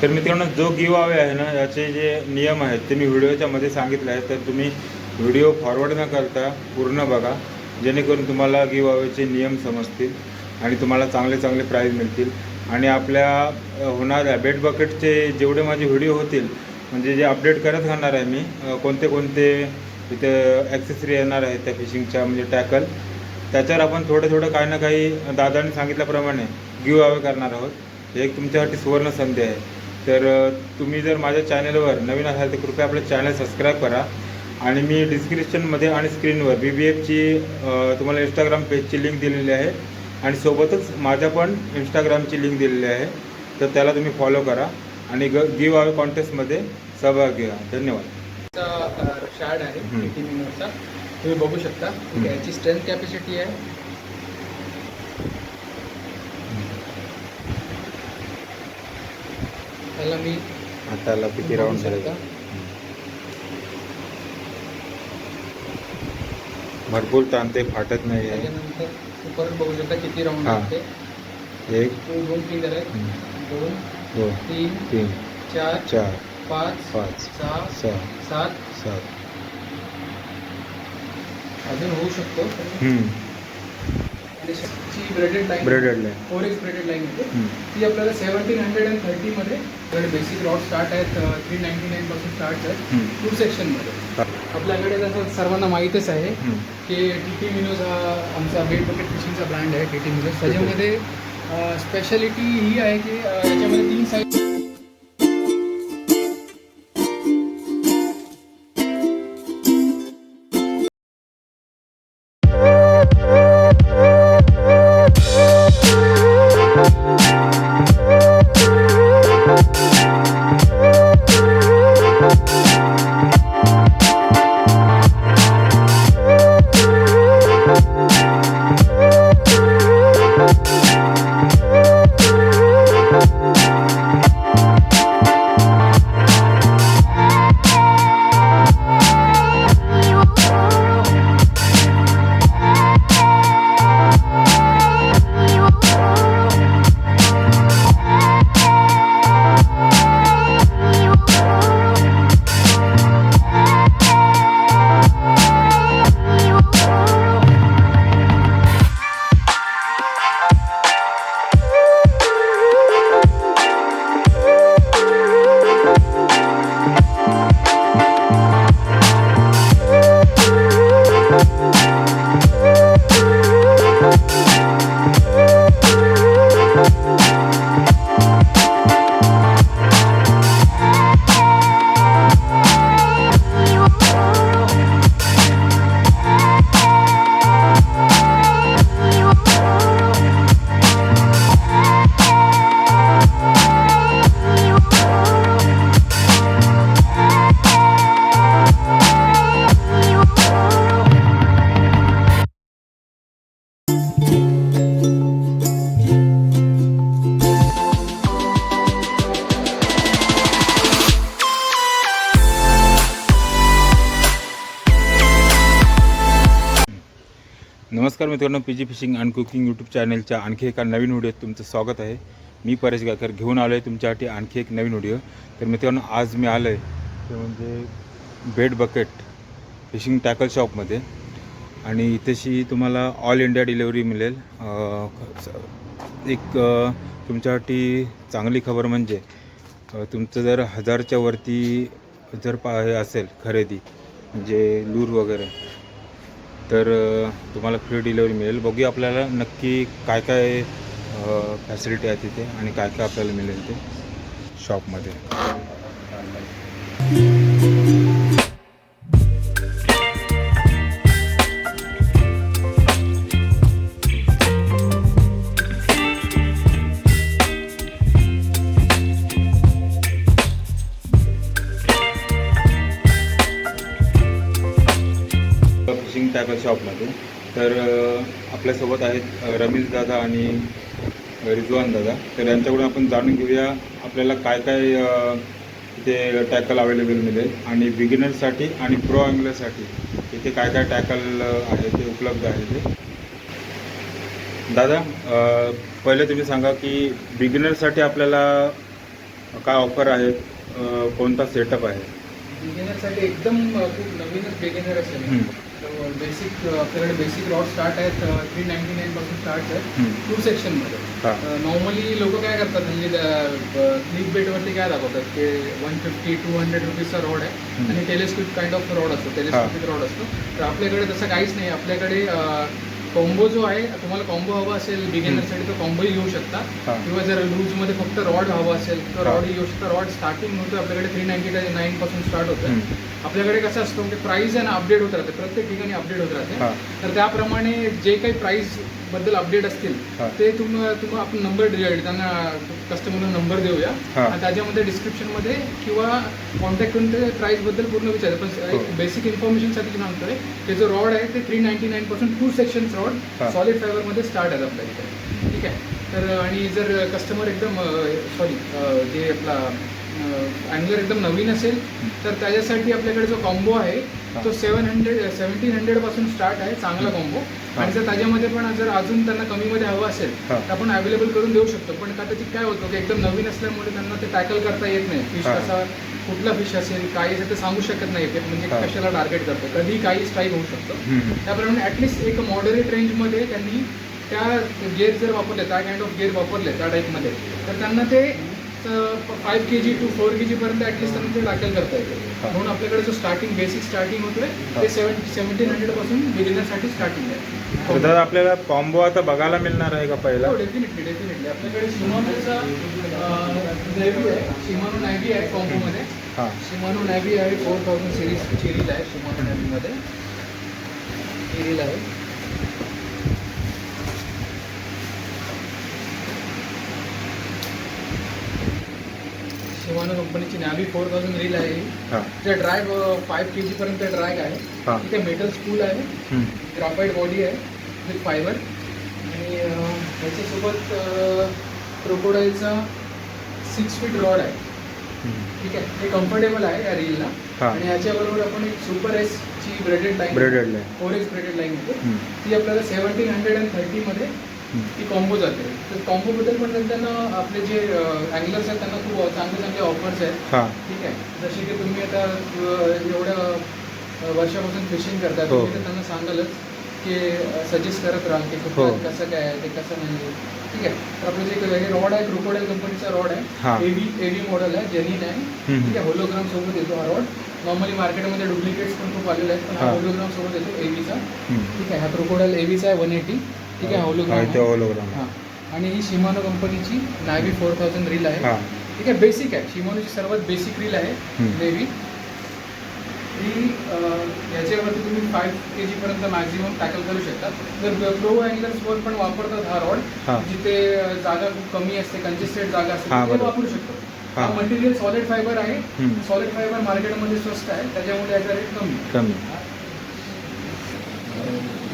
तर मित्रांनो, जो गिव अवे आहे ना, याचे जे नियम आहेत ते मी व्हिडिओच्या मध्ये सांगितले आहेत. तर तुम्ही व्हिडिओ फॉरवर्ड न करता पूर्ण बघा, जेणेकरून तुम्हाला गिव अवेचे नियम समजतील आणि तुम्हाला चांगले चांगले प्राईज मिळतील. आणि आपल्या होणाऱ्या बेड बकेटचे जेवढे माझे व्हिडिओ होतील, म्हणजे जे अपडेट करत राहणार आहे मी, कोणते कोणते इथं ॲक्सेसरी येणार आहेत त्या फिशिंगच्या, म्हणजे टॅकल, त्याच्यावर आपण थोडं काही ना काही दादाने सांगितल्याप्रमाणे गिव अवे करणार आहोत. हे एक तुमच्यासाठी सुवर्ण संधी आहे. तर तुम्ही जर माझ्या चॅनलवर नवीन असाल तर कृपया आपलं चॅनल सबस्क्राईब करा. आणि मी डिस्क्रिप्शनमध्ये आणि स्क्रीनवर BBFची तुम्हाला इंस्टाग्राम पेजची लिंक दिलेली आहे आणि सोबतच माझ्या पण इंस्टाग्रामची लिंक दिलेली आहे. तर त्याला तुम्ही फॉलो करा आणि गिव अवे कॉन्टेस्टमध्ये सहभाग घ्या. धन्यवाद. शार्ड आहे 80 मिनिटचा, तुम्ही बघू शकता. ठीक आहे, याची स्ट्रेंथ कॅपॅसिटी आहे त्याला मी हाताला किती राऊंड झाले, भरपूर ताणते, फाटत नाही आहे. त्याच्यानंतर तुम्ही परत बघू शकता किती राऊंड हां. आहे. एक 2 फिंगर आहेत, 2 2 3 4 4 5 5 6 6 7 7 अजून होऊ शकतो. Braided line, 4x braided line होते. ती आपल्याला 1730 मध्ये बेसिक रॉड स्टार्ट आहेत 399 पासून स्टार्ट आहेत. 2 सेक्शनमध्ये आपल्याकडे जसं सर्वांना माहीतच आहे की TT मिनोज हा आमचा बेड बकेट फिशिंगचा ब्रँड आहे. TT मिनोज त्याच्यामध्ये स्पेशालिटी ही आहे की याच्यामध्ये 3 साईज नमस्कार मित्रांनो, PG fishing and cooking YouTube चॅनलच्या आणखी एका नवीन व्हिडिओत तुमचं स्वागत आहे. मी परेश गायकर घेऊन आलो आहे तुमच्यासाठी आणखी एक नवीन व्हिडिओ. तर मित्रांनो, आज मी आलो आहे ते म्हणजे बेड बकेट फिशिंग टॅकल शॉपमध्ये आणि इथेशी तुम्हाला ऑल इंडिया डिलेवरी मिळेल. एक तुमच्यासाठी चांगली खबर म्हणजे तुमचं जर 1000च्या वरती जर हे असेल खरेदी, म्हणजे लूर वगैरे, तर तुम्हाला फ्री डिलेवरी मिळेल. बघूया आपल्याला नक्की काय काय फॅसिलिटी आहे तिथे आणि काय काय आपल्याला मिळेल ते शॉपमध्ये. फिशिंग टॅकल शॉपमध्ये तर आपल्यासोबत आहेत रमेश दादा आणि रिजवान दादा. तर यांच्याकडून आपण जाणून घेऊया आपल्याला काय काय इथे टॅकल अवेलेबल मिळेल आणि बिगिनर्ससाठी आणि प्रो अँगलरसाठी इथे काय काय टॅकल आहे ते उपलब्ध आहे ते. दादा, पहिले तुम्ही सांगा की बिगिनर्ससाठी आपल्याला काय ऑफर आहेत, कोणता सेटअप आहे? बिगिनरसाठी एकदम खूप नवीनच बिगिनर असेल बेसिक आपल्याकडे बेसिक रॉड स्टार्ट आहेत 399 पासून स्टार्ट आहेत 2 सेक्शनमध्ये. नॉर्मली लोक काय करतात म्हणजे क्लिक बेटवरती काय दाखवतात की 150-200 रुपीजचा रॉड आहे आणि टेलिस्कोप काइंड ऑफ रॉड असतो, टेलिस्कोपिक रॉड असतो. तर आपल्याकडे तसं काहीच नाही. आपल्याकडे कॉम्बो जो आहे, तुम्हाला कॉम्बो हवा असेल बिगिनरसाठी तर कॉम्बोही घेऊ शकता, किंवा जर लूजमध्ये फक्त रॉड हवा असेल तर रॉडही घेऊ शकता. रॉड स्टार्टिंग होतं आपल्याकडे 399 पासून स्टार्ट होतं. आपल्याकडे कसं असतं की प्राईस आहे ना अपडेट होत राहते, प्रत्येक ठिकाणी अपडेट होत राहते. तर त्याप्रमाणे जे काही प्राईस बद्दल अपडेट असतील ते तुम्हाला आपण नंबर त्यांना कस्टमरला नंबर देऊया आणि त्याच्यामध्ये डिस्क्रिप्शनमध्ये किंवा कॉन्टॅक्ट करून ते प्राईस बद्दल पूर्ण विचार. पण एक बेसिक इन्फॉर्मेशनसाठी सांगतोय ते जो रॉड आहे ते 399 पासून 2 सेक्शन्स रॉड सॉलिड फायबरमध्ये स्टार्ट आहेत आपल्या इथे. ठीक आहे. तर आणि जर कस्टमर एकदम जे आपला अँगलर एकदम नवीन असेल तर त्याच्यासाठी आपल्याकडे जो कॉम्बो आहे तो 1700 पासून स्टार्ट आहे, चांगला कॉम्बो. आणि जर त्याच्यामध्ये पण जर अजून त्यांना कमीमध्ये हवं असेल तर आपण अवेलेबल करून देऊ शकतो. पण का त्याची काय होतं की एकदम नवीन असल्यामुळे त्यांना ते टॅकल करता येत नाही. फिश कसा कुठला फिश असेल काय असेल ते सांगू शकत नाही, म्हणजे कशाला टार्गेट करतो, कधी काही स्ट्राईक होऊ शकतं. त्याप्रमाणे ॲटलिस्ट एक मॉडरेट रेंजमध्ये त्यांनी त्या गेअर जर वापरले, त्या काइंड ऑफ गेअर वापरले त्या टाईपमध्ये, तर त्यांना ते 5 kg to 4 kg पर्यंत ॲटलिस्ट त्यांना ते टॅकल करता येते. म्हणून आपल्याकडे जो बेसिक स्टार्टिंग होतोय ते 1700 पासून बिगिनरसाठी स्टार्टिंग आहे. तर आपल्याला कॉम्बो आता बघायला मिळणार आहे का पहिला? डेफिनेटली आपल्याकडे शिमानोचा नेव्ही आहे, शिमानो नेव्ही आहे कॉम्बोमध्ये. शिमानो नेव्ही आहे 4000 सिरीजची रील आहे शिमानो नेव्हीमध्ये. ही रील आहे. शिमानो कंपनीची नॅव्ही 4000 रील आहे. जे ड्रॅग 5 kg पर्यंत ड्रॅग आहे. तिथे मेटल स्पूल आहे, ग्राफाईट बॉडी आहे विथ फायबर, आणि ह्याच्यासोबत क्रोकोडाईलचा 6 फीट रॉड आहे. ठीक आहे. हे कम्फर्टेबल आहे या रीलला. आणि ह्याच्याबरोबर आपण एक सुपर एसची braided line 4X braided line होते, ती आपल्याला 1730 मध्ये ती कॉम्बो जाते. तर कॉम्बोबद्दल पण त्यांना आपले जे अँगलर्स आहेत त्यांना खूप चांगले ऑफर्स आहेत. ठीक आहे. जसे की तुम्ही आता एवढ्या वर्षापासून फिशिंग करता, तुम्ही तर त्यांना सांगालच की सजेस्ट करत राहा की कुठलं कसं काय आहे ते कसं नाही. ठीक आहे. तर आपलं जे हे रॉड आहे क्रोकोडाईल कंपनीचा रॉड आहे, एव्ही मॉडेल आहे, जेन्युइन आहे. ठीक आहे. होलोग्राम सोबत येतो हा रॉड. नॉर्मली मार्केटमध्ये डुप्लिकेट्स पण खूप आलेले आहेत, पण हा होलोग्राम सोबत येतो एव्हीचा. ठीक आहे. हा क्रोकोडाईल एव्हीचा आहे 180. ठीक आहे. होलोग्राम. हां. आणि ही शिमानो कंपनीची नॅव्ही 4000 रील आहे. ठीक आहे. बेसिक आहे, शिमानोची सर्वात बेसिक रील आहे नेव्ही. ही याच्यावरती तुम्ही 5 kg पर्यंत मॅक्झिमम टॅकल करू शकता. जर प्रो अँगलर्सवर पण वापरतात हा रॉड, जिथे जागा खूप कमी असते, कंजेस्टेड जागा असते, ते वापरू शकतो. हा मटेरियल सॉलिड फायबर आहे. सॉलिड फायबर मार्केटमध्ये स्वस्त आहे, त्याच्यामुळे याचा रेट कमी.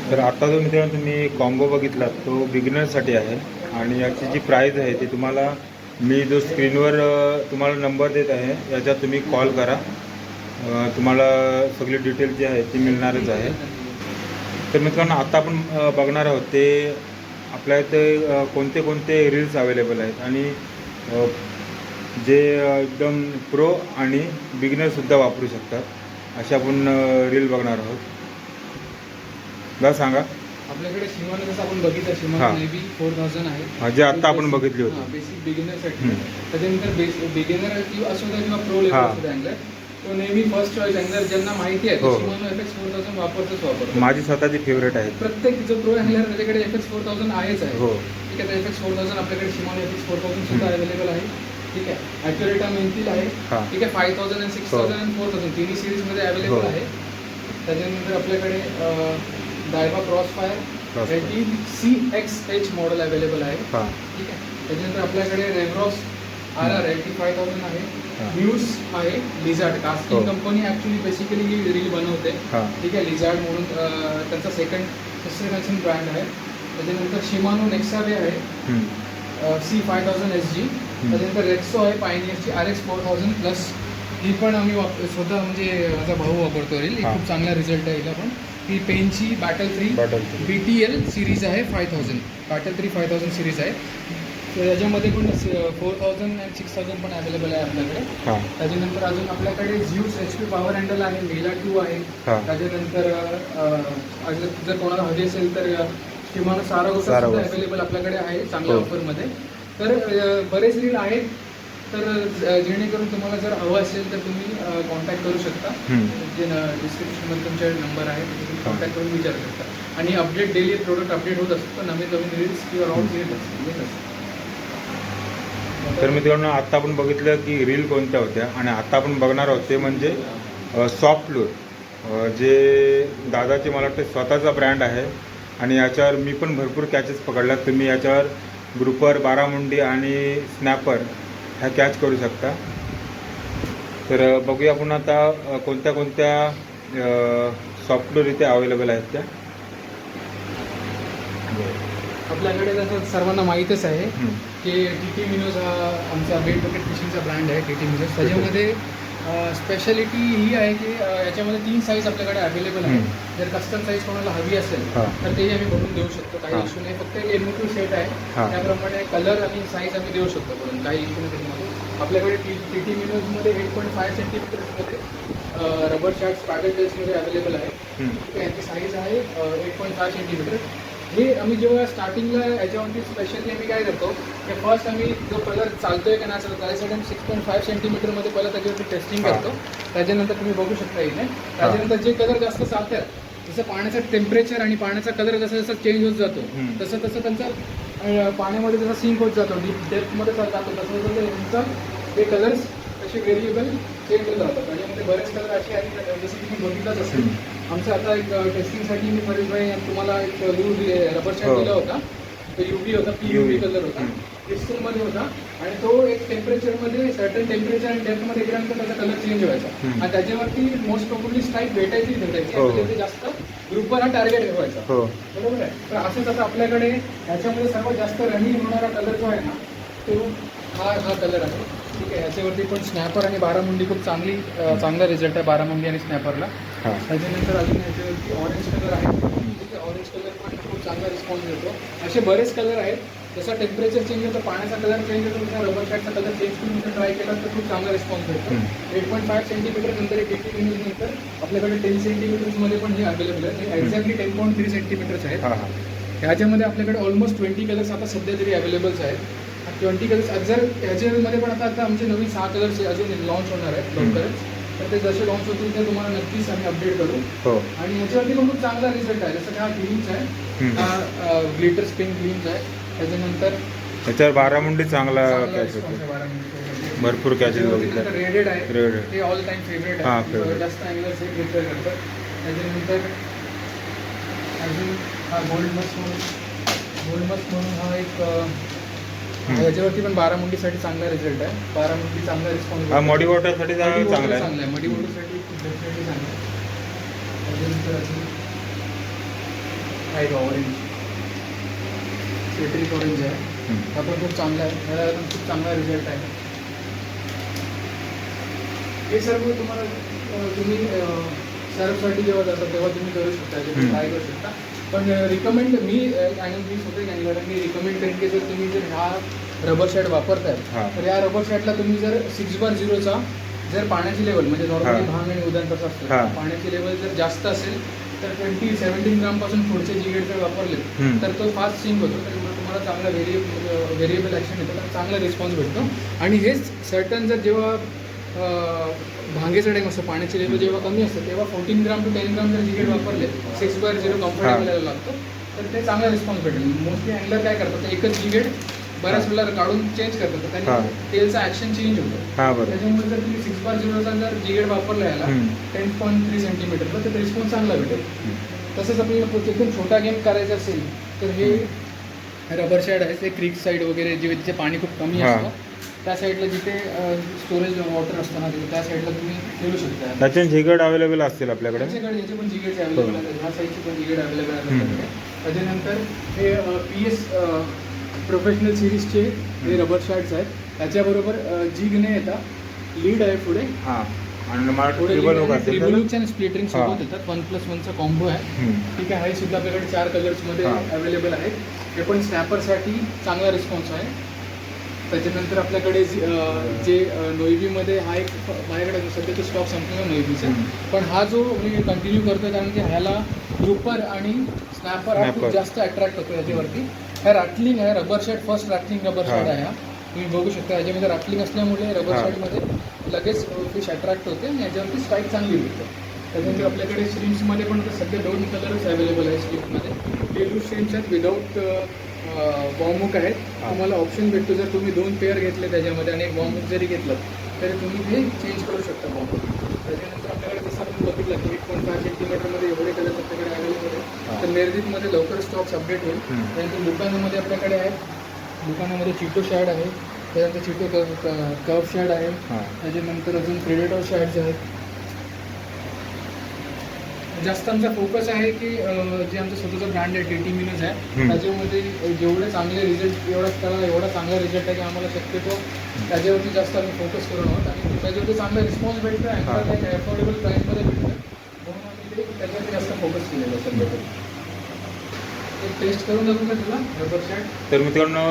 तर आता जो मित्रांनो तुम्ही कॉम्बो बघितला तो बिगिनरसाठी आहे, आणि याची जी प्राईस आहे ती तुम्हाला मी जो स्क्रीनवर तुम्हाला नंबर देत आहे याच्यात तुम्ही कॉल करा, तुम्हाला सगळी डिटेल जी आहे ती मिळणारच आहे. तर मित्रांनो आता आपण बघणार आहोत ते आपल्या इथे कोणते कोणते रील्स अवेलेबल आहेत, आणि जे एकदम प्रो आणि बिगिनरसुद्धा वापरू शकतात अशा आपण रील बघणार आहोत. बघा सांगा. आपल्याकडे शिमानो जसं आपण बघितलं, शिमानो नेव्ही 4000 आहे, जे आता आपण बघितली होती बेसिक बिगिनरसाठी. त्याच्यानंतर बिगिनर असू द्या किंवा प्रो लेवल असू द्या अँगलर, तो नेव्ही फर्स्ट चॉईस अँगलर ज्यांना माहिती आहे शिमानो FX 4000 वापरतो. माझी स्वतःची फेवरेट आहे. प्रत्येक जो प्रो अँगलर त्याच्याकडे FX 4000 आहेच आहे. ठीक आहे. तर FX 4000 आपल्याकडे शिमानो FX 4000 सुद्धा अवेलेबल आहे. ठीक आहे. ॲक्युरेटा मेन्थिल आहे. ठीक आहे. 5000 आणि 6000 आणि 4000 तिन्ही सिरीजमध्ये अवेलेबल आहे. त्याच्यानंतर आपल्याकडे डायबा क्रॉसफायर CXH मॉडेल अवेलेबल आहे. ठीक आहे. त्याच्यानंतर आपल्याकडे रेव्हरॉस RR 85,000 आहे. म्यूज आहे. Lizard casting company actually basically ही रील बनवते. ठीक आहे. लिझार्ड म्हणून त्यांचा सेकंड ब्रँड आहे. त्याच्यानंतर शिमानो नेक्सावे आहे C5000 SG. त्याच्यानंतर रेक्सो आहे पायनियरची RX 4000 प्लस. ही पण आम्ही स्वतः म्हणजे माझा भाऊ वापरतो रील, खूप चांगला रिझल्ट आहे हिला पण. ही पेनची बॅटल 3 BTL सिरीज आहे 5000. बॅटल 3 5000 सिरीज आहे. तर याच्यामध्ये पण 4000 आणि 6000 पण अवेलेबल आहे आपल्याकडे. हां त्याच्यानंतर अजून आपल्याकडे झ्यूस HP पॉवर हँडल आहे, मेला 2 आहे. हां त्याच्यानंतर अजून जर कोणाला हवी असेल तर किमान सारागोटा सुद्धा अवेलेबल आपल्याकडे आहे चांगल्या ऑफरमध्ये. तर बरेच रील आहेत. तर जेणेकरून तुम्हाला जर हवं असेल तर तुम्ही कॉन्टॅक्ट करू शकता. जे डिस्क्रिप्शनमध्ये तुमचे नंबर आहे तिथे तुम्ही कॉन्टॅक्ट करून विचारू शकता. आणि अपडेट डेली प्रोडक्ट अपडेट होत असतं, नवीन नवीन रील्स किंवा राऊंड येत असतात. तर मित्रांनो, आत्ता आपण बघितलं की रील कोणत्या होत्या आणि आता आपण बघणार आहोत ते म्हणजे सॉफ्ट लूर, जे दादाचे मला वाटतं स्वतःचा ब्रँड आहे. आणि याच्यावर मी पण भरपूर कॅचेस पकडल्यात. तुम्ही याच्यावर ग्रुपर, बारामुंडी आणि स्नॅपर ह्या कॅच करू शकता. तर बघूया आपण आता कोणत्या कोणत्या सॉफ्टवेअर इथे अवेलेबल आहेत त्या. आपल्याकडे जसं सर्वांना माहीतच आहे की TT मिनोज हा आमचा बेट बकेट फिशिंगचा ब्रँड आहे. TT मिनोज त्याच्यामध्ये स्पेशालिटी ही आहे की याच्यामध्ये 3 साईज आपल्याकडे अवेलेबल आहे. जर कस्टम साईज कोणाला हवी असेल तर तेही आम्ही बनवून देऊ शकतो, काही इश्यू नाही. फक्त एक MO2 सेट आहे, त्याप्रमाणे कलर आणि साईज आम्ही देऊ शकतो करून, काही इश्यू नाही त्याच्यामध्ये. आपल्याकडे TT मिनोजमध्ये 8.5 सेंटीमीटरमध्ये रबर शॅट्स पॅकेट टेल्समध्ये अवेलेबल आहे. यांची साईज आहे 8.5 सेंटीमीटर. हे आम्ही जेव्हा स्टार्टिंगला याच्यावरती स्पेशली आम्ही काय करतो की फर्स्ट आम्ही जो कलर चालतोय का नाही चालतो त्यासाठी आम्ही 6.5 सेंटीमीटरमध्ये पहिला त्याच्यावरती टेस्टिंग करतो. त्याच्यानंतर तुम्ही बघू शकता इथे. त्याच्यानंतर जे कलर जास्त चालतात जसं पाण्याचं टेम्परेचर आणि पाण्याचा कलर जसं जसं चेंज होत जातो तसं तसं त्यांचा पाण्यामध्ये जसा सिंक होत जातो, डीप डेप्थमध्ये जातो, तसं तसं त्यांचा ते कलर्स असे व्हेरिएबल चेंज होत राहतात. त्याच्यामध्ये बरेच कलर असे आहेत जसं तुम्ही बघितलंच असेल. आमचं आता एक टेस्टिंगसाठी मी परेशभाई तुम्हाला एक रबर शॅट दिला होता. तो UV होता, PUV कलर होता, क्रिस्टलमध्ये होता. आणि तो एक टेम्परेचरमध्ये सर्टन टेम्परेचर आणि डेप्थमध्ये गेल्यानंतर त्याचा कलर चेंज व्हायचा. आणि त्याच्यावरती मोस्ट प्रोबेबली स्ट्राईक भेटायची आपल्याला जास्त ग्रुपवर हा टार्गेट ठेवायचा. बरोबर आहे. तर असंच आता आपल्याकडे ह्याच्यामध्ये सर्वात जास्त रनिंग होणारा कलर जो आहे ना तो हा कलर आहे. ठीक आहे. याच्यावरती पण स्नॅपर आणि बारामुंडी खूप चांगला रिझल्ट आहे बारामुंडी आणि स्नॅपरला. त्याच्यानंतर अजून याच्यावरती ऑरेंज कलर आहे. ठीक आहे. ऑरेंज कलर पण खूप चांगला रिस्पॉन्स देतो. असे बरेच कलर आहेत. जसं टेम्परेचर चेंज होतं, पाण्याचा कलर चेंज होतो, तसा रबर शॅटचा कलर चेंज करून जर ट्राय केला तर खूप चांगला रिस्पॉन्स भेटतो. 8.5 सेंटीमीटर नंतर एक 80 नंतर आपल्याकडे 10 सेंटीमीटर्समध्ये पण हे अवेलेबल आहे. हे एक्झॅक्टली 10.3 सेंटीमीटर्स आहेत. ह्याच्यामध्ये आपल्याकडे ऑलमोस्ट 20 कलर्स आता सध्या तरी अवेलेबल्स आहेत. 20 कलर्स जर ह्याच्यामध्ये पण आता आमचे नवीन 6 कलर्स अजून लॉन्च होणार आहेत लवकरच. तर ते जसे लॉन्च होतील ते तुम्हाला नक्कीच आम्ही अपडेट करू. आणि ह्याच्यावरती पण खूप चांगला रिझल्ट आहे. जसं हा ग्लीम्स आहे, हा ग्लिटर स्पिन ग्लीम्स आहे. त्याच्यानंतर त्याच्यावर बारामुंडी चांगला कॅच होतो, भरपूर कॅचेस बघितले. रेडेड आहे, ते ऑल टाइम फेवरेट आहे, जास्त अँगलर्स हे प्रिफर करतात. त्याच्यानंतर अजून हा गोल्ड मस्क म्हणून हा एक याच्यावरती पण बारामुंडीसाठी चांगला रिझल्ट आहे. बारामुंडी चांगला रिस्पॉन्स. हा मॉडी वॉटरसाठी चांगला आहे. मडी वॉटरसाठी डेफिनेटली चांगला आहे. त्याच्यानंतर अजून आहे ऑरेंज, सिट्रिक ऑरेंज आहे. हा पण खूप चांगला आहे. ह्याला पण खूप चांगला रिझल्ट आहे. हे सर्व तुम्ही सर्फसाठी जेव्हा जातात तेव्हा तुम्ही करू शकता, ट्राय करू शकता. पण रिकमेंड मी स्वतः कॅनलरांनी रिकमेंड करेन की जर हा रबर शॅट वापरताय तर या रबर शॅटला तुम्ही जर 6/0चा जर पाण्याची लेवल म्हणजे नॉर्मली भांग आणि उदान कसं असतं, पाण्याची लेवल जर जास्त असेल तर 17 ग्रामपासून पुढचे जिगेट जर वापरले तर तो फास्ट सिंक होतो. तर तुम्हाला चांगला व्हेरिएबल ॲक्शन येतो, तर चांगला रिस्पॉन्स भेटतो. आणि हेच सर्टन जर जेव्हा भांगेचा टाईम असतो, पाण्याची लेवल जेव्हा कमी असतं तेव्हा 14 ग्राम to 10 ग्राम जर जिगेट वापरले 6/0 कम्फर्टेबल यायला लागतो तर ते चांगला रिस्पॉन्स भेटेल. मोस्टली अँगलर काय करतात, एकच जिगेट बऱ्याच वेळेला काढून चेंज करतात, तर त्यांनी तेलचा ॲक्शन चेंज होतो. त्याच्यामुळे जर तुम्ही 6/0चा जर जिगेट वापरला याला 10.3 सेंटीमीटरला तर रिस्पॉन्स चांगला भेटेल. तसंच आपल्याला एकदम छोटा गेम करायचा असेल तर हे रबर शॅड आहे, ते क्रीक साईड वगैरे जिथे पाणी खूप कमी असतं त्या साईडला जिथे स्टोरेज वॉटर असतं ना तिथे त्या साईडला तुम्ही खेळू शकता. त्याचे जिगेट अवेलेबल असतील आपल्याकडे. याचे पण जिगेट अवेलेबल आहेत, ह्या साईडचे पण जिगेट अवेलेबल आहेत आपल्याकडे. त्याच्यानंतर हे PS प्रोफेशनल सिरीजचे हे रबर शॅट्स आहेत. त्याच्याबरोबर जिग नाही येतात, लीड आहे पुढे. ट्रिबल आणि स्प्लिटरिंग सोबत येतात. 1+1चा कॉम्बो आहे. ठीक आहे. हे सुद्धा आपल्याकडे 4 कलर्समध्ये अवेलेबल आहेत. हे पण स्नॅपरसाठी चांगला रिस्पॉन्स आहे. त्याच्यानंतर आपल्याकडे जे नोईबीमध्ये हा एक माझ्याकडे सध्या तो स्टॉक संपलेला नोईबीचा, पण हा जो मी कंटिन्यू करतो कारण की ह्याला ग्रुपर आणि स्नॅपर हा खूप जास्त अट्रॅक्ट होतो याच्यावरती. ह्या रॅटलिंग आहे, रबर शॅट, फर्स्ट रॅटलिंग रबर शॅट आहे हा. तुम्ही बघू शकता याच्यामध्ये रॅटलिंग असल्यामुळे रबर शॅटमध्ये लगेच फिश अट्रॅक्ट होते आणि याच्यावरती स्ट्राईक चांगली होते. त्याच्यानंतर आपल्याकडे श्रिम्समध्ये पण सध्या 2 कलर्स अवेलेबल आहेत श्रिम्समध्ये. पेरू श्रिम्स आहेत विदाऊट बॉम्बुक आहेत. तुम्हाला ऑप्शन भेटतो जर तुम्ही 2 पेअर घेतले त्याच्यामध्ये आणि एक बॉम्बुक जरी घेतलं तरी तुम्ही ते चेंज करू शकता बॉम्बुक. त्याच्यानंतर आपल्याकडे जसं आपण बघितलं की 1.5 सेंटीमीटरमध्ये एवढे कलर्स आपल्याकडे अवेलेबल आहेत. तर निर्दितमध्ये लवकर स्टॉक्स अपडेट होईल. त्यानंतर दुकानामध्ये आपल्याकडे आहेत, दुकानामध्ये चिटो शॅड आहे, त्यानंतर चिटो कर्व शॅड आहे, त्याच्यानंतर अजून प्रेडेटर शॅड्स आहेत. जास्त आमचा फोकस आहे की जे आमचं स्वतःचं ब्रँड आहे TT मिनोज आहे, त्याच्यामध्ये जेवढे चांगले रिझल्ट एवढा चांगला रिझल्ट आहे की आम्हाला शक्यतो त्याच्यावरती जास्त आम्ही फोकस करून आहोत आणि त्याच्यावरती चांगला रिस्पॉन्स भेटतो आहे, अफोर्डेबल प्राईसमध्ये भेटतं, म्हणून आम्ही ते त्याच्यावरती जास्त फोकस केलेलं आहे सध्या तरी. एक टेस्ट करून दाखवू का तुला रबर शॅट? तर मित्रांनो,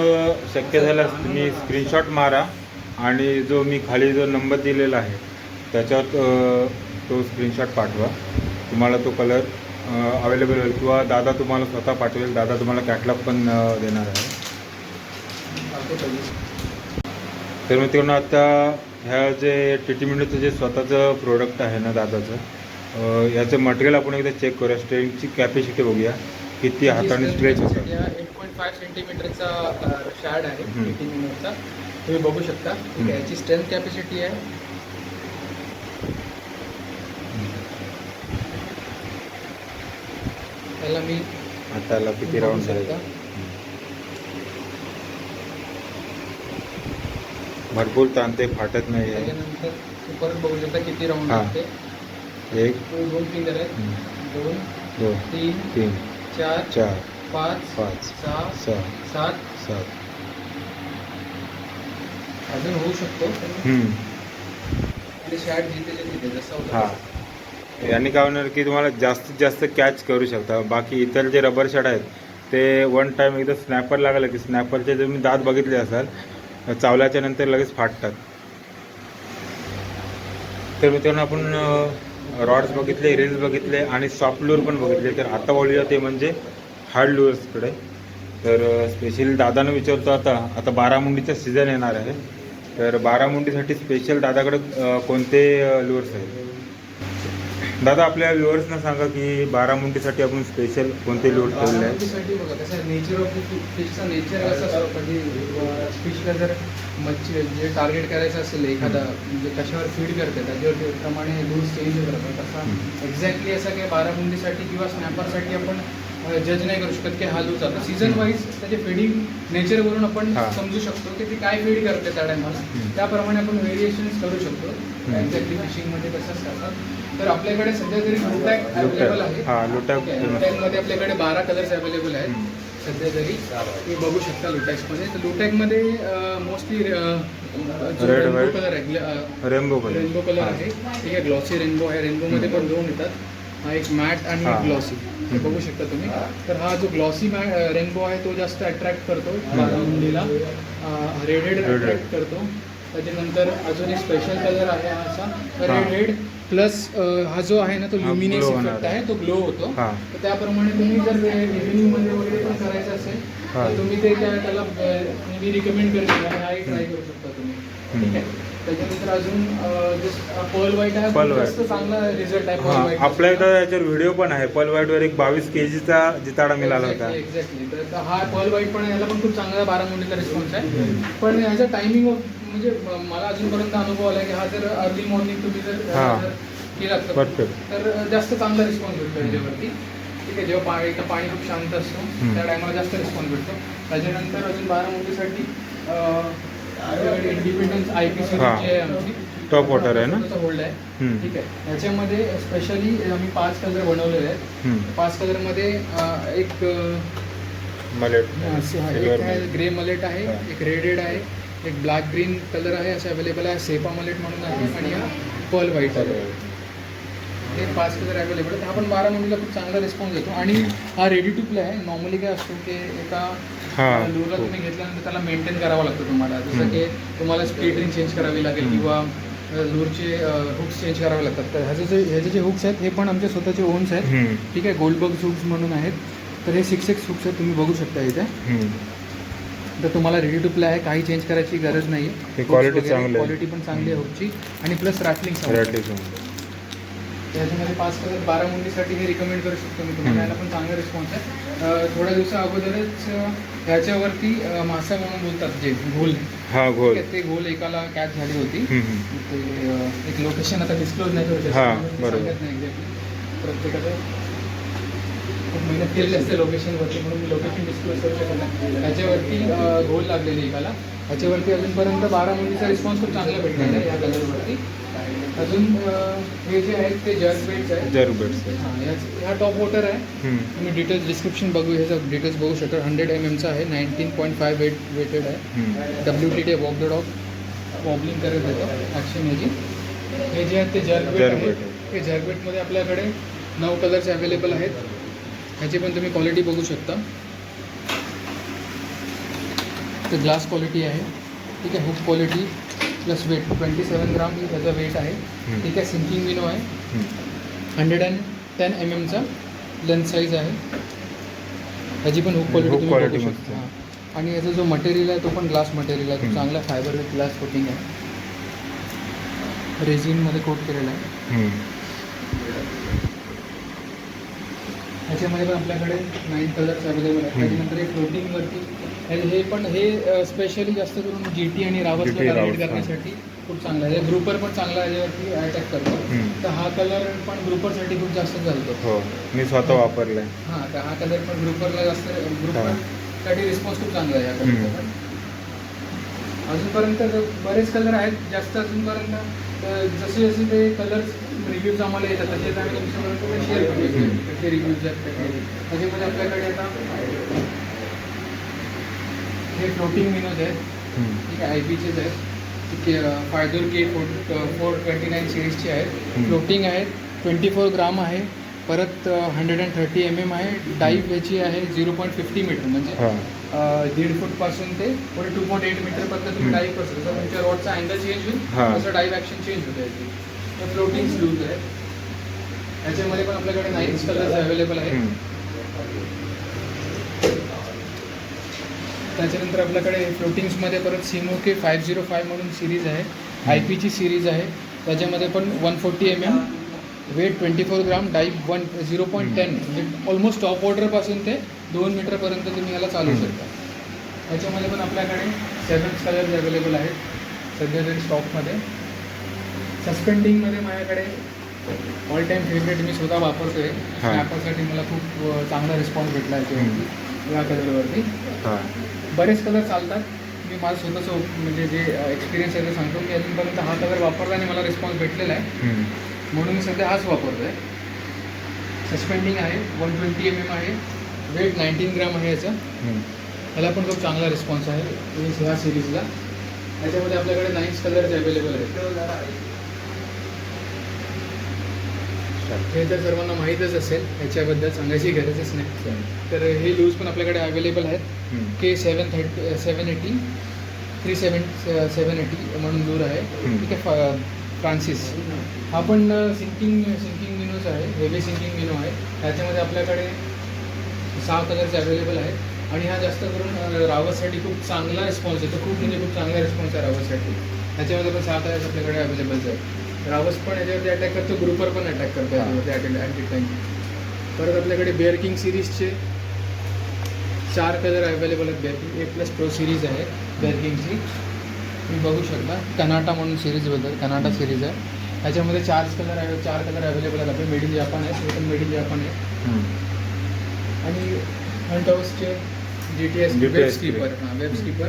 शक्य झाल्यास तुम्ही स्क्रीनशॉट मारा आणि जो मी खाली जो नंबर दिलेला आहे त्याच्यावर तो स्क्रीनशॉट पाठवा. तुम्हाला तो कलर अवेलेबल होईल किंवा दादा तुम्हाला स्वतः पाठवेल. दादा तुम्हाला कॅटलॉग पण देणार आहे. तर मित्रांनो, आता ह्या जे TT मिनोजचं जे स्वतःचं प्रोडक्ट आहे ना दादाचं, ह्याचं मटेरियल आपण एकदा चेक करूया. स्ट्रेंथची कॅपॅसिटी बघूया किती हाताने स्ट्रेच होतं. 1.5 सेंटीमीटरचा शॅड आहे TT मिनोजचा, तुम्ही बघू शकता. याची स्ट्रेंथ कॅपॅसिटी आहे त्याला मी हाताला किती राऊंड झाले, भरपूर ताणते, फाटत नाही आहे. त्याच्यानंतर परत बघू शकता किती राऊंड लागते. 1 2 फिंगर आहेत, 2 2 3 4 4 5 5 6 7 7 अजून होऊ शकतो. शॅट जिथे तिथे जसं होतं यांनी काय होणार की तुम्हाला जास्तीत जास्त कॅच करू शकता. बाकी इतर जे रबर शॅट आहेत ते वन टाईम एकदा स्नॅपर लागलं की स्नॅपरचे तुम्ही दात बघितले असाल, चावल्याच्या नंतर लगेच फाटतात. तर मित्रांनो, आपण रॉड्स बघितले, रील्स बघितले आणि सॉफ्ट लूर पण बघितले. तर आता बोलूया ते म्हणजे हार्ड लूर्सकडे. तर स्पेशली दादानं विचारतो, आता बारामुंडीचा सीझन येणार आहे, तर बारामुंडीसाठी स्पेशल दादाकडे कोणते लूर्स आहेत? दादा, आपल्या व्ह्युअर्सना सांगा की बारामुंडीसाठी आपण स्पेशल कोणते लूर ठेवले आहेत? बारामुंडीसाठी बघा कसं नेचर ऑफ फिशचा नेचर कसं असतो, कधी फिशला जर मच्छी जे टार्गेट करायचं असेल एखादा, म्हणजे कशावर फीड करते त्याच्यावर प्रमाणे लूर चेंज करतात. तसा एक्झॅक्टली असं काही बारामुंडीसाठी किंवा स्नॅपरसाठी आपण जज नाही करू शकत की हा लूज जातो. सीझन वाईज त्याचे फीडिंग नेचरवरून आपण समजू शकतो की ती काय फीड करते त्या टायमाला, त्याप्रमाणे आपण व्हेरिएशन्स करू शकतो. एक्झॅक्टली फिशिंगमध्ये तसंच करतात. तर आपल्याकडे सध्या तरी लुटॅक अवेलेबल आहे. लुटॅकमध्ये आपल्याकडे 12 कलर्स अवेलेबल आहेत सध्या तरी, तुम्ही बघू शकता लुटॅक्समध्ये. तर लुटॅकमध्ये मोस्टली रेनबो कलर आहे, रेनबो कलर आहे. ठीक आहे, ग्लॉसी रेनबो आहे. रेनबोमध्ये पण 2 येतात, हा एक मॅट आणि एक ग्लॉसी, हे बघू शकता तुम्ही. तर हा जो ग्लॉसी रेनबो आहे तो जास्त अट्रॅक्ट करतो बारामुंडीला, रेडेड अट्रॅक्ट करतो. त्याच्यानंतर अजून एक स्पेशल कलर आहे हा असा रेड प्लस हा जो आहे ना तो ल्युमिनेस इफेक्ट आहे, तो ग्लो होतो. तर त्याप्रमाणे तुम्ही जर इव्हिनिंगमध्ये वगैरे पण करायचं असेल तर तुम्ही ते त्याला मी रिकमेंड करेन, हाही ट्राय करू शकता तुम्ही. ठीक आहे. त्याच्यानंतर अजून पर्ल व्हाईट आहे, जास्त चांगला रिझल्ट आहे पर्ल व्हाईट. आपल्या इथं याच्यावर व्हिडिओ पण आहे. पर्ल व्हाईटवर एक 22 kgचा जिताडा मिळाला होता. एक्झॅक्टली. तर हा पर्ल व्हाईट पण याला पण खूप चांगला बारामुंडीचा रिस्पॉन्स आहे. पण ह्याचा टायमिंग म्हणजे मला अजूनपर्यंत अनुभव आला की हा जर अर्ली मॉर्निंग तुम्ही जर केला तर जास्त चांगला रिस्पॉन्स भेटतो याच्यावरती. ठीक आहे. जेव्हा पाणी खूप शांत असतो त्या टायमाला जास्त रिस्पॉन्स भेटतो. त्याच्यानंतर अजून बारामुंडीसाठी इंडिपेंडन्स IPC जी आहे आमची, टॉप वॉटर आहे ना, होल्ड आहे. ठीक आहे. याच्यामध्ये स्पेशली आम्ही 5 कलर बनवलेले आहेत. 5 कलरमध्ये एक ग्रे मलेट आहे, एक रेडेड आहे, एक ब्लॅक ग्रीन कलर आहे असे अवेलेबल आहे, सेपा मलेट म्हणून आहे, आणि हा पर्ल व्हाईट आहे. हे 5 कलर अवेलेबल आहेत. हा पण बारामुंडीला खूप चांगला रिस्पॉन्स येतो आणि हा रेडी टू प्ले आहे. नॉर्मली काय असतो की एका हां. लूरला हो. तुम्ही घेतल्यानंतर त्याला मेंटेन करावं लागतं तुम्हाला. जसं हम्म. की तुम्हाला स्पीड रिंग चेंज करावी लागेल हम्म. किंवा लूरचे हुक्स चेंज करावे लागतात. तर ह्याचे जे हुक्स आहेत हे पण आमचे स्वतःचे ओन्स आहेत. हम्म. ठीक आहे, गोल्डबर्ग हुक्स म्हणून आहेत. तर हे 6X हुक्स आहेत, तुम्ही बघू शकता इथे. हम्म. तर तुम्हाला रेडी टू प्ले आहे, काही चेंज करायची गरज नाही हे quality चांगली आहे. क्वालिटी पण चांगली आहे हुकची आणि प्लस रॅटलिंग साऊंड. Rattling sound. याच्यामध्ये 5 कलर 12 मुलीसाठी हे रिकमेंड करू शकतो मी तुम्हाला. याला पण चांगला रिस्पॉन्स आहे. थोड्या दिवसा अगोदरच ह्याच्यावरती मासा म्हणून बोलतात जे घोल, हा घोल. ठीक आहे, ते घोल एकाला कॅच झाली होती. हम्म. ते एक लोकेशन आता डिस्क्लोज नाही करू शकत, हां, म्हणून मी बरोबर. सांगत नाही एक्झॅक्टली. प्रत्येकाचं खूप मेहनत केलेली असते लोकेशनवरती, म्हणून मी लोकेशन डिस्क्लोज करू शकत नाही. ह्याच्यावरती घोल लागलेली एकाला. ह्याच्यावरती अजूनपर्यंत 12 मुलीचा रिस्पॉन्स खूप चांगला भेटलेला आहे या कलरवरती. अजून हे जे आहेत ते जर्क बेट्स आहेत. जर्बेट्स. हां, ह्या टॉप वॉटर आहे. हम्म. तुम्ही डिटेल्स डिस्क्रिप्शन बघू, ह्याचं डिटेल्स बघू शकता. 100 mm आहे, 19.5 वेटेड आहे. हम्म. WTT walk the dog wobbling करत येतं ॲक्शन ह्याची. हे जे आहेत ते जर्क Jerk बेट bait आहेत. हे जर्क बेटमध्ये आपल्याकडे 9 कलर्स अवेलेबल आहेत. ह्याची पण तुम्ही क्वालिटी बघू शकता. ते ग्लास क्वालिटी आहे, ठीक आहे. हुक क्वालिटी प्लस वेट 27 ग्राम ही त्याचा वेट आहे. ठीक आहे. सिंकिंग मिनो आहे. हम्म. 110 mm चा लेंथ साईज आहे. ह्याची पण हुक क्वालिटी Hook तुम्ही quality बघू मस्त शकता. आहे. हां. आणि याचा जो मटेरियल आहे तो पण ग्लास मटेरियल आहे. तो हम्म. चांगला फायबर विथ ग्लास कोटिंग आहे. रेझिनमध्ये कोट केलेला आहे. हम्म. ह्याच्यामध्ये पण आपल्याकडे 9 कलर्स अवेलेबल आहेत. त्याच्यानंतर हे फ्लोटिंगवरती हे पण हे स्पेशली जास्त करून GT आणि रावसला GT, टार्गेट रावस, करण्यासाठी खूप चांगलं आहे. ग्रुपर पण चांगला आहे, याच्यावरती अटॅक करतो. हम्म. तर हा कलर पण ग्रुपरसाठी खूप जास्त चालतो. हो, मी स्वतः वापरलाय. हां, तर हा कलर पण ग्रुपरला जास्त, ग्रुपरसाठी रिस्पॉन्स खूप चांगला आहे या हम्म. कलरचा पण. अजूनपर्यंत बरेच कलर आहेत, जास्त अजूनपर्यंत जसे जसे ते कलर्स रिव्ह्यूज आम्हाला येतात तसे आम्ही तुमच्यापर्यंत शेअर करू. हम्म. कसे रिव्ह्यूज आहेत त्याच्यामध्ये आपल्याकडे आता हे फ्लोटिंग मिनोज आहेत. हम्म. ठीक आहे, IPचेच आहेत. ठीक आहे, फायदोर के 429 सिरीजचे आहेत. हम्म. फ्लोटिंग आहेत, 24 ग्राम आहे. परत 130 mm आहे. डाईव्ह याची आहे 0.50 मीटर, म्हणजे हा. 1.5 फूटपासून ते पुढे 2.8 मीटरपर्यंत तुम्ही हम्म. डाईव्ह करू शकता. तुमच्या रॉडचा अँगल चेंज होईल हां. तसं डाईव्ह ॲक्शन चेंज होतं याची. तर फ्लोटिंग स्लूज आहे. याच्यामध्ये पण आपल्याकडे 9 कलर्स अवेलेबल आहेत. हम्म. त्याच्यानंतर आपल्याकडे फ्लोटिंग्समध्ये परत सिमोके 505 म्हणून सिरीज आहे. IPची सिरीज आहे. त्याच्यामध्ये पण 140 mm, वेट 24 ग्राम, डाईप 0.10, म्हणजे ऑलमोस्ट टॉप ऑर्डरपासून ते 2 मीटरपर्यंत तुम्ही याला चालू शकता. त्याच्यामध्ये पण आपल्याकडे 7 कलर्स अवेलेबल आहेत सध्या तरी स्टॉकमध्ये. सस्पेंडिंगमध्ये माझ्याकडे ऑल टाईम फेवरेट मी स्वतः वापरतो आहे. हां. स्नॅपरसाठी मला खूप चांगला रिस्पॉन्स भेटला याच्यावरती, या कलरवरती. हा. बरेच कलर चालतात. मी माझं स्वतःचं म्हणजे जे एक्सपिरियन्स आहे ते सांगतो की अजूनपर्यंत हा कलर वापरला आणि मला रिस्पॉन्स भेटलेला आहे, हम्म. म्हणून मी सध्या हाच वापरतो आहे. सस्पेंडिंग आहे, 120 mm आहे, वेट 19 ग्राम आहे याचं. हम्म. ह्याला पण खूप चांगला रिस्पॉन्स आहे ह्या सिरीजला. त्याच्यामध्ये आपल्याकडे 9 कलर्स अवेलेबल आहेत. हे तर सर्वांना माहीतच असेल, ह्याच्याबद्दल सांगायची गरजच नाही. तर हे लूज पण आपल्याकडे अवेलेबल आहेत. हम्म. K780 780 म्हणून लूर आहे. हम्म. ठीक आहे. फ्रान्सिस हा पण सिंकिंग मिनोज आहे, हेवी सिंकिंग मिनो आहे. त्याच्यामध्ये आपल्याकडे 6 कलर्स अवेलेबल आहेत आणि हा जास्त करून रावससाठी खूप चांगला रिस्पॉन्स येतो. खूप म्हणजे खूप चांगला रिस्पॉन्स आहे रावससाठी. त्याच्यामध्ये पण 6 कलर्स आपल्याकडे अवेलेबल आहेत. रावस पण याच्यावरती अटॅक करतो, ग्रुपर पण अटॅक करतो याच्यावरती ॲट टाईम. परत आपल्याकडे बेअर किंग सिरीजचे 4 कलर अवेलेबल आहेत. Bear King A+ pro series आहे बेअर किंगची, तुम्ही बघू शकता. कनाटा म्हणून सिरीजबद्दल, कनाटा सिरीज आहे. ह्याच्यामध्ये 4 कलर अवेलेबल आहेत. आपले मेड इन जापान आहे, स्वतः मेड इन जापान आहे. हम्म. आणि हंट हाऊसचे GTS web skipper, web skipper,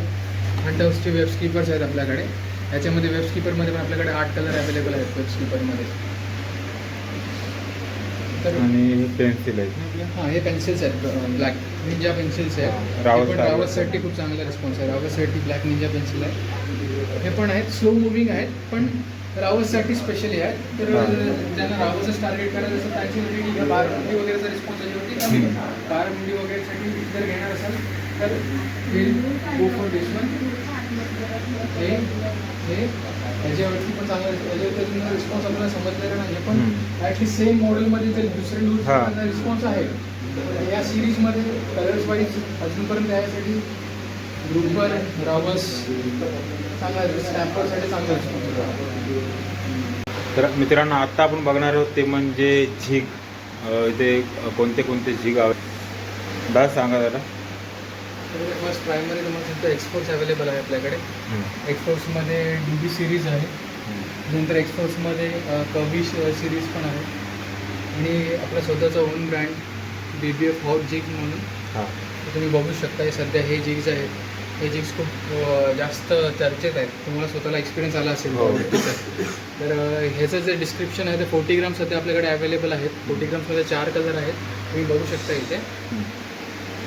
Hunt हाऊसचे वेब स्कीपर्स आहेत आपल्याकडे. ह्याच्यामध्ये वेब स्कीपरमध्ये पण आपल्याकडे 8 कलर अवेलेबल आहेत वेब स्कीपरमध्ये. तर आणि हे पेन्सिल आहे. हां, हे पेन्सिल्स आहेत, ब्लॅक निंजा पेन्सिल्स हां, आहेत. रावस पण टाइप. रावससाठी खूप चांगला रिस्पॉन्स आहे. रावससाठी ब्लॅक निंजा पेन्सिल आहे. हे पण आहेत, स्लो मुव्हिंग आहेत, पण रावससाठी स्पेशली आहेत. तर ज्यांना रावसच टार्गेट करायचं असेल त्यांच्यासाठी बारामुंडी वगैरेचा रिस्पॉन्स याच्यावरती कमी आहे. बारामुंडी वगैरेसाठी जर घेणार असाल तर गो फॉर दिस वन. हे याच्यावरती पण चांगला याच्यावरती रिस्पॉन्स आपल्याला समजलेला नाही पण ॲटलीस्ट सेम मॉडेलमध्ये जे दुसरे लूज रिस्पॉन्स आहे. या सिरीजमध्ये कलर्स वाईज अजूनपर्यंत यासाठी ग्रुपर रावस चांगला स्टॅम्परसाठी चांगला रिस्पॉन्स. तर मित्रांनो आत्ता आपण बघणार आहोत ते म्हणजे झिग. इथे कोणते कोणते झिग आहेत दादा सांगा जरा. फर्स्ट प्रायमरी तुम्हाला सांगतो एक्सपोर्ट्स अवेलेबल आहे आपल्याकडे. एक्सपोर्ट्समध्ये DB सिरीज आहे, नंतर एक्सपोर्ट्समध्ये कवी सिरीज पण आहे आणि आपला स्वतःचा own brand BBF hot jig म्हणून तुम्ही बघू शकता. हे सध्या हे जिग्स आहेत. हे जिग्स खूप जास्त चर्चेत आहेत. तुम्हाला स्वतःला एक्सपिरियन्स आला असेल तर ह्याचं जे डिस्क्रिप्शन आहे ते 40 ग्राम सध्या आपल्याकडे अवेलेबल आहेत. 40 ग्राम्समध्ये 4 कलर आहेत, तुम्ही बघू शकता इथे.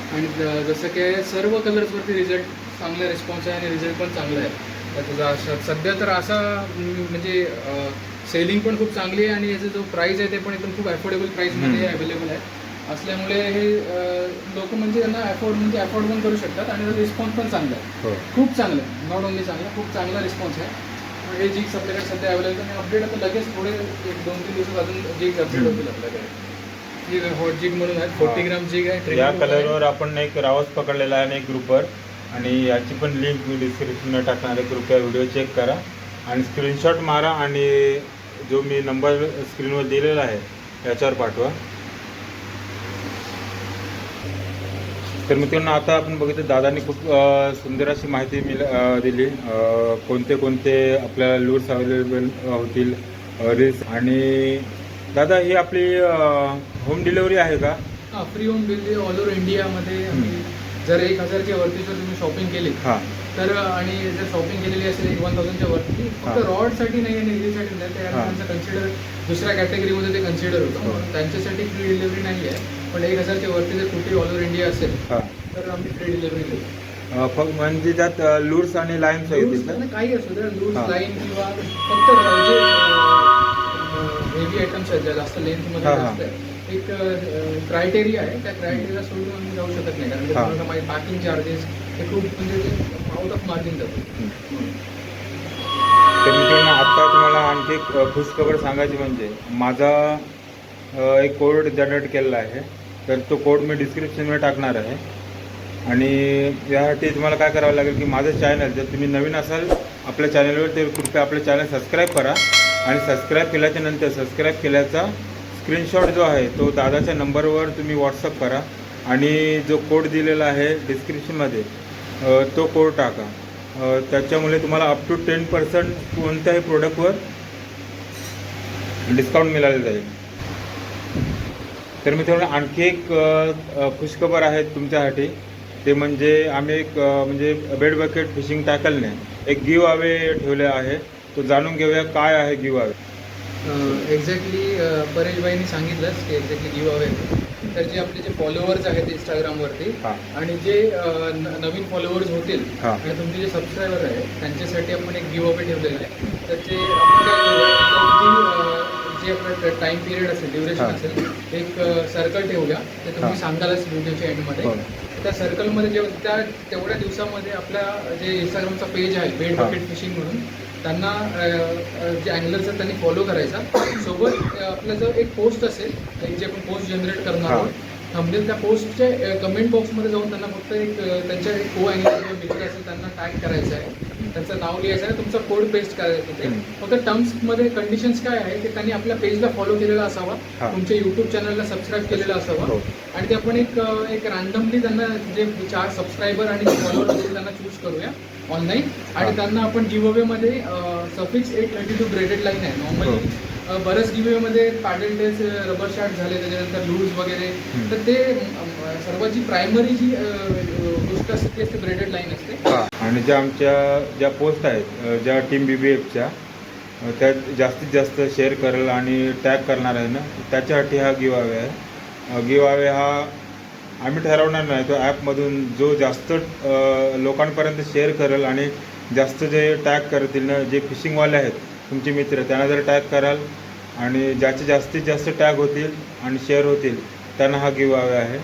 आणि जसं की सर्व कलर्सवरती रिझल्ट चांगला रिस्पॉन्स आहे आणि रिझल्ट पण चांगला आहे. तर तुझा सध्या तर असा म्हणजे सेलिंग पण खूप चांगली आहे आणि याचा जो प्राईस आहे ते पण एकदम खूप अफोर्डेबल प्राईसमध्ये अवेलेबल आहे असल्यामुळे हे लोक म्हणजे त्यांना अफोर्ड पण करू शकतात आणि त्याचा रिस्पॉन्स पण चांगला आहे. खूप चांगला आहे, नॉट ओनली चांगला, खूप चांगला रिस्पॉन्स आहे. हे जिग्स आपल्याकडे सध्या अवेलेबल आणि अपडेट आता लगेच थोडे 1-2-3 दिवसात अजून जिग्स अपडेट होतील आपल्याकडे. जी हॉट जिग म्हणून आहे, 40 ग्राम जिग आहे. या कलरवर आपण एक रावस पकडलेला आहे आणि एक ग्रुपर, आणि याची पण लिंक मी डिस्क्रिप्शनला टाकणार आहे. कृपया व्हिडिओ चेक करा आणि स्क्रीनशॉट मारा आणि जो मी नंबर स्क्रीनवर दिलेला आहे याच्यावर पाठवा. तर मित्रांनो आता आपण बघितलं दादांनी खूप सुंदर अशी माहिती दिली. कोणते कोणते आपल्याला लूर्स अवेलेबल होतील रील्स. आणि दादा ही आपली होम डिलिव्हरी आहे का? हां, free home delivery all over इंडियामध्ये. जर 1000च्या वरती जर तुम्ही शॉपिंग केली तर आणि जर शॉपिंग केलेली असेल 1000च्या वरती फक्त रॉडसाठी नाही आणि रीलसाठी नाही, त्यांचं कन्सिडर दुसऱ्या कॅटेगरीमध्ये ते कन्सिडर होतं म्हणून त्यांच्यासाठी फ्री डिलिव्हरी नाही आहे. पण 1000च्या वरती जर कुठे ऑल ओव्हर इंडिया असेल तर आम्ही फ्री डिलिव्हरी देतो. फक्त म्हणजे त्यात लूर्स आणि लाईन्स आहेत, काही असू दे, लूज लाईन किंवा फक्त जे हेवी आयटम्स आहेत ज्या जास्त लेंथमध्ये असतात. एक क्रायटेरिया आहे, त्या क्रायटेरिया सोडून आम्ही जाऊ शकत नाही कारण तुम्हाला माहिती पॅकिंग चार्जेस हे खूप म्हणजे ते आउट ऑफ मार्जिन जातो. तर मित्रांनो आता तुम्हाला आणखी एक खुशखबर सांगायची म्हणजे माझा एक कोड जनरेट केलेला आहे, तर तो कोड मी डिस्क्रिप्शनमध्ये टाकणार आहे. आणि यासाठी तुम्हाला काय करावं लागेल की माझं चॅनल जर तुम्ही नवीन असाल आपल्या चॅनलवर तर कृपया आपलं चॅनल सबस्क्राईब करा आणि सबस्क्राईब केल्याच्या नंतर सबस्क्राईब केल्याचा स्क्रीनशॉट जो आहे तो दादाच्या नंबरवर तुम्ही व्हॉट्सअप करा आणि जो कोड दिलेला आहे डिस्क्रिप्शनमध्ये तो कोड टाका. त्याच्यामुळे तुम्हाला अप टू 10% कोणत्याही प्रोडक्टवर डिस्काउंट मिळालं जाईल. तर मित्रांनो आणखी एक खुशखबर आहे तुमच्यासाठी, ते म्हणजे आम्ही एक म्हणजे बेड बकेट फिशिंग टॅकलने एक गिव अवे ठेवले आहे. तो जाणून घेऊया काय आहे गिव अवे. एक्झॅक्टली परेशभाईंनी सांगितलंच की एक्झॅक्टली गिव अवे. तर जे आपले जे फॉलोअर्स आहेत इंस्टाग्रामवरती आणि जे नवीन फॉलोअर्स होतील आणि तुमचे जे सबस्क्रायबर आहेत त्यांच्यासाठी आपण एक गिव अवे ठेवलेलं आहे. तर ते आपण काय करूया, जे आपलं टाईम पिरियड असेल, ड्युरेशन असेल, एक सर्कल ठेवूया. ते तुम्ही सांगालच व्हिडिओच्या एंडमध्ये. त्या सर्कलमध्ये जेव्हा तेवढ्या दिवसामध्ये आपल्या जे इंस्टाग्रामचा पेज आहे बेड बकेट फिशिंग म्हणून, त्यांना जे अँगलर्स आहेत त्यांनी फॉलो करायचा. सोबत आपलं जर एक पोस्ट असेल, एक जे आपण पोस्ट जनरेट करणार आहोत थंबनेल, त्या पोस्टच्या कमेंट बॉक्समध्ये जाऊन त्यांना फक्त एक त्यांच्या एक को अँगलर किंवा मित्र असेल त्यांना टॅग करायचं आहे, त्यांचं नाव लिहायचं आहे, तुमचा कोड पेस्ट करायचं आहे. फक्त टर्म्समध्ये कंडिशन्स काय आहे की त्यांनी आपल्या पेजला फॉलो केलेला असावा, तुमच्या यूट्यूब चॅनलला सबस्क्राईब केलेलं असावं आणि ते आपण एक रॅन्डमली त्यांना जे 4 सबस्क्रायबर आणि फॉलोअर असतील त्यांना चूज करूया ऑनलाईन. आणि त्यांना आपण गिव्हअवेमध्ये सफिक्स 832 ब्रेडेड लाईन आहे. नॉर्मली बऱ्याच गिव्हअवेमध्ये पॅडल टेस्ट, रबर शॉट झाले, त्याच्यानंतर लूज वगैरे, तर ते सर्वात जी प्रायमरी जी गोष्ट असते ती ब्रेडेड लाईन असते. आणि ज्या पोस्ट आहेत ज्या टीम BBFच्या त्या जास्तीत जास्त शेअर करेल आणि टॅग करणार आहे ना, त्याच्यासाठी हा गिव अवे आहे. गिव अवे हा आम्ही ठरवणार नाही, तो ॲपमधून जो जास्त लोकांपर्यंत शेअर करेल आणि जास्त जे टॅग करतील ना, जे फिशिंगवाले आहेत तुमचे मित्र, त्यांना जर टॅग कराल आणि ज्याचे जास्तीत जास्त टॅग होतील आणि शेअर होतील त्यांना हा गिव अवे आहे.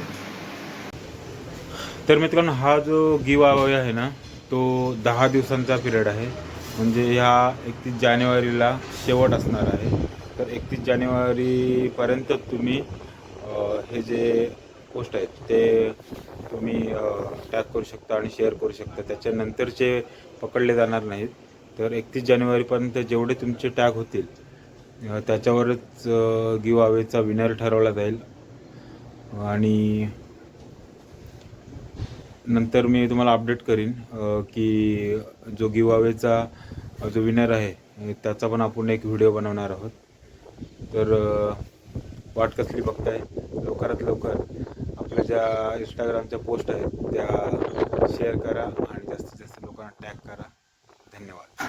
तर मित्रांनो हा जो गिव अवे आहे ना तो 10 दिवसांचा पिरियड आहे. म्हणजे ह्या 31 जानेवारीला शेवट असणार आहे. तर 31 जानेवारीपर्यंत तुम्ही हे जे पोस्ट आहेत ते तुम्ही टॅग करू शकता आणि शेअर करू शकता. त्याच्यानंतरचे पकडले जाणार नाहीत. तर 31 जानेवारीपर्यंत जेवढे तुमचे टॅग होतील त्याच्यावरच गिव अवेचा विनर ठरवला जाईल. आणि नंतर मी तुम्हाला अपडेट करीन की जो गिव अवेचा जो विनर आहे त्याचा पण आपण एक व्हिडिओ बनवणार आहोत. तर वाट कसली बघताय, लवकरात लवकर आपल्या ज्या इंस्टाग्रामच्या पोस्ट आहेत त्या शेअर करा आणि जास्तीत जास्त लोकांना टॅग करा. धन्यवाद.